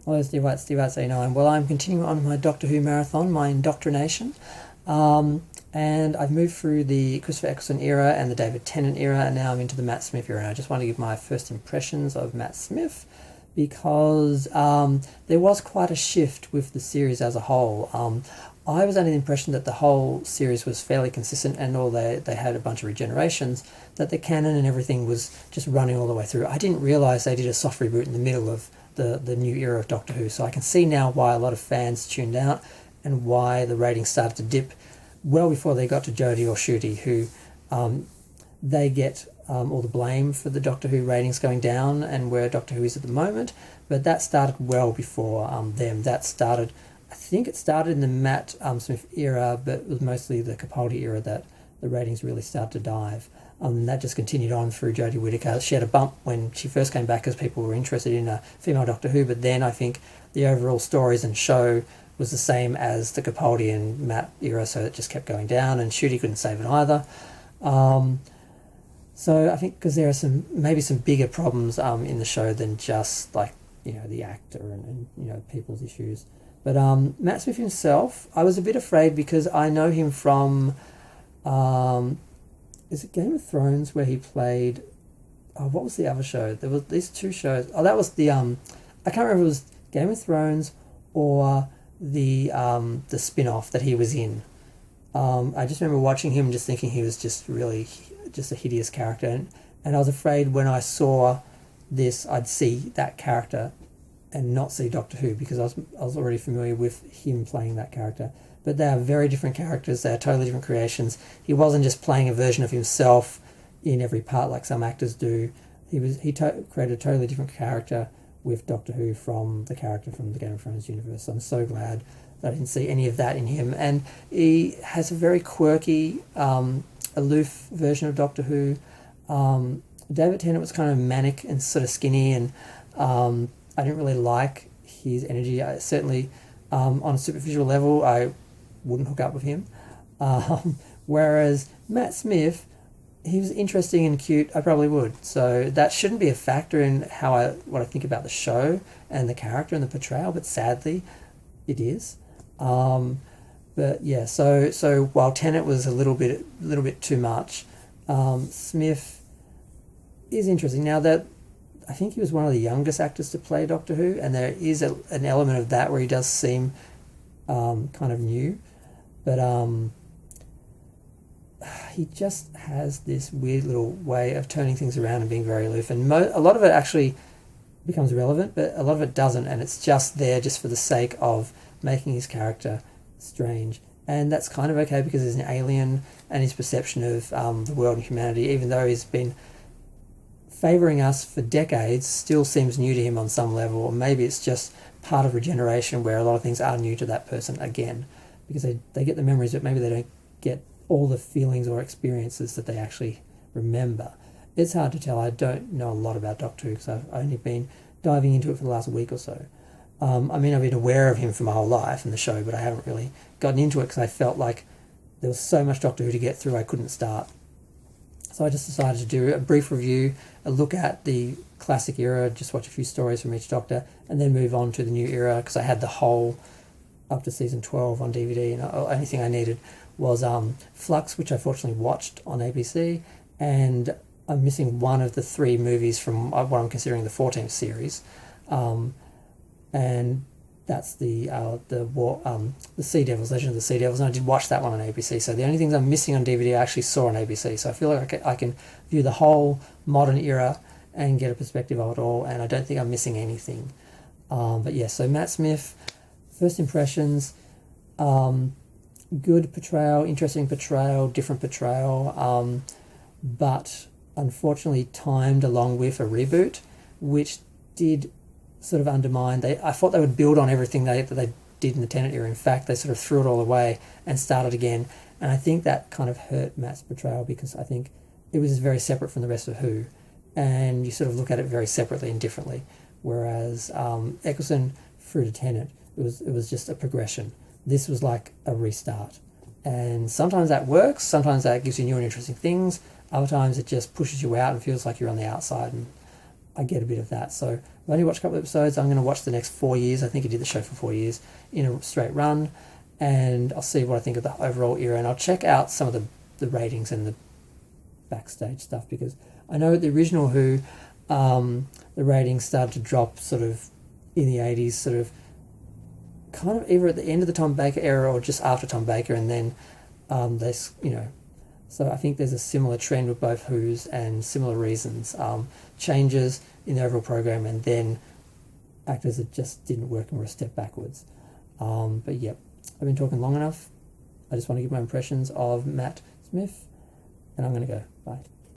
Hello, Steve89. Well, I'm continuing on my Doctor Who marathon, my indoctrination. And I've moved through the Christopher Eccleston era and the David Tennant era, and now I'm into the Matt Smith era. And I just want to give my first impressions of Matt Smith because there was quite a shift with the series as a whole. I was under the impression that the whole series was fairly consistent, and although they had a bunch of regenerations, that the canon and everything was just running all the way through. I didn't realise they did a soft reboot in the middle of the new era of Doctor Who, so I can see now why a lot of fans tuned out and why the ratings started to dip well before they got to Jodie or Ncuti, who they get all the blame for the Doctor Who ratings going down and where Doctor Who is at the moment, but that started well before them. That started, I think it started in the Matt Smith era, but it was mostly the Capaldi era that the ratings really started to dive. That just continued on through Jodie Whittaker. She had a bump when she first came back because people were interested in a female Doctor Who, but then I think the overall stories and show was the same as the Capaldi and Matt era, so it just kept going down, and Ncuti couldn't save it either. So I think because there are maybe some bigger problems in the show than just like, the actor and people's issues. But Matt Smith himself, I was a bit afraid because I know him from is it Game of Thrones where he played? Oh, what was the other show? There was these two shows. Oh, that was the I can't remember if it was Game of Thrones or the spin-off that he was in. I just remember watching him, just thinking he was just really just a hideous character, and I was afraid when I saw this, I'd see that character and not see Doctor Who because I was already familiar with him playing that character. But they are very different characters. They are totally different creations. He wasn't just playing a version of himself in every part like some actors do. He created a totally different character with Doctor Who from the character from the Game of Thrones universe. So I'm so glad that I didn't see any of that in him. And he has a very quirky, aloof version of Doctor Who. David Tennant was kind of manic and sort of skinny, and I didn't really like his energy. Certainly, on a superficial level, I wouldn't hook up with him. Whereas Matt Smith, he was interesting and cute, I probably would. So that shouldn't be a factor in what I think about the show and the character and the portrayal, but sadly, it is. But yeah, so while Tennant was a little bit too much, Smith is interesting. Now that I think he was one of the youngest actors to play Doctor Who, and there is an element of that where he does seem kind of new, but he just has this weird little way of turning things around and being very aloof, and a lot of it actually becomes relevant, but a lot of it doesn't, and it's just there just for the sake of making his character strange. And that's kind of okay because he's an alien, and his perception of the world and humanity, even though he's been favouring us for decades, still seems new to him on some level, or maybe it's just part of regeneration where a lot of things are new to that person again, because they get the memories, but maybe they don't get all the feelings or experiences that they actually remember. It's hard to tell. I don't know a lot about Doctor Who because I've only been diving into it for the last week or so. I've been aware of him for my whole life in the show, but I haven't really gotten into it because I felt like there was so much Doctor Who to get through I couldn't start. So I just decided to do a brief review, a look at the classic era, just watch a few stories from each Doctor, and then move on to the new era because I had the whole up to season 12 on DVD, and the only thing I needed was Flux, which I fortunately watched on ABC, and I'm missing one of the 3 movies from what I'm considering the 14th series, and that's the Sea Devils, Legend of the Sea Devils, and I did watch that one on ABC. So the only things I'm missing on DVD I actually saw on ABC. So I feel like I can view the whole modern era and get a perspective of it all, and I don't think I'm missing anything. But yeah, so Matt Smith, first impressions, good portrayal, interesting portrayal, different portrayal, but unfortunately timed along with a reboot, which did sort of undermine. I thought they would build on everything that they did in the Tennant era. In fact, they sort of threw it all away and started again, and I think that kind of hurt Matt's portrayal because I think it was very separate from the rest of Who, and you sort of look at it very separately and differently. Whereas Eccleston through to Tennant, it was just a progression. This was like a restart, and sometimes that works. Sometimes that gives you new and interesting things. Other times it just pushes you out and feels like you're on the outside, and I get a bit of that. So I've only watched a couple of episodes. I'm going to watch the next 4 years. I think he did the show for 4 years in a straight run, and I'll see what I think of the overall era, and I'll check out some of the ratings and the backstage stuff, because I know the original Who, the ratings started to drop sort of in the 80s, sort of kind of either at the end of the Tom Baker era or just after Tom Baker, and then they, so I think there's a similar trend with both Who's and similar reasons, changes in the overall program, and then actors that just didn't work and were a step backwards. But yep, I've been talking long enough. I just want to give my impressions of Matt Smith, and I'm going to go. Bye.